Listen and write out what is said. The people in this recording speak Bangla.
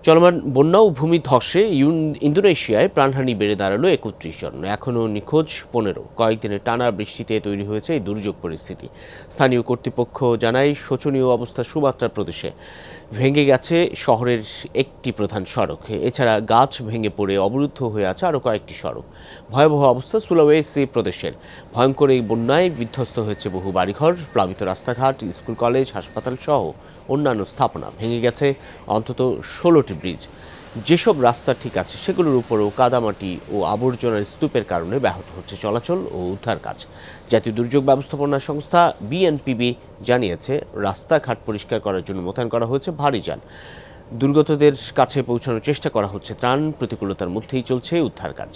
চলমান বন্যা ও ভূমি ধসে ইন্দোনেশিয়ায় প্রাণহানি বেড়ে দাঁড়ালো ৩১ জন, এখনও নিখোঁজ ১৫। কয়েকদিনের টানা বৃষ্টিতে তৈরি হয়েছে এই দুর্যোগ পরিস্থিতি। স্থানীয় কর্তৃপক্ষ জানায় শোচনীয় অবস্থা সুমাত্রা প্রদেশে। ভেঙে গেছে শহরের একটি প্রধান সড়ক, এছাড়া গাছ ভেঙে পড়ে অবরুদ্ধ হয়ে আছে আরও কয়েকটি সড়ক। ভয়াবহ অবস্থা সুলাওয়েসি প্রদেশের। ভয়ঙ্কর এই বন্যায় বিধ্বস্ত হয়েছে বহু বাড়িঘর, প্লাবিত রাস্তাঘাট, স্কুল কলেজ, হাসপাতাল সহ অন্যান্য স্থাপনা। ভেঙে গেছে অন্তত ১৬টি ব্রিজ। যেসব রাস্তা ঠিক আছে সেগুলোর উপরেও কাদামাটি ও আবর্জনার স্তূপের কারণে ব্যাহত হচ্ছে চলাচল ও উদ্ধার কাজ। জাতীয় দুর্যোগ ব্যবস্থাপনা সংস্থা বিএনপিবি জানিয়েছে, রাস্তাঘাট পরিষ্কার করার জন্য মোতায়েন করা হয়েছে ভারী যান। দুর্গতদের কাছে পৌঁছানোর চেষ্টা করা হচ্ছে ত্রাণ। প্রতিকূলতার মধ্যেই চলছে উদ্ধার কাজ।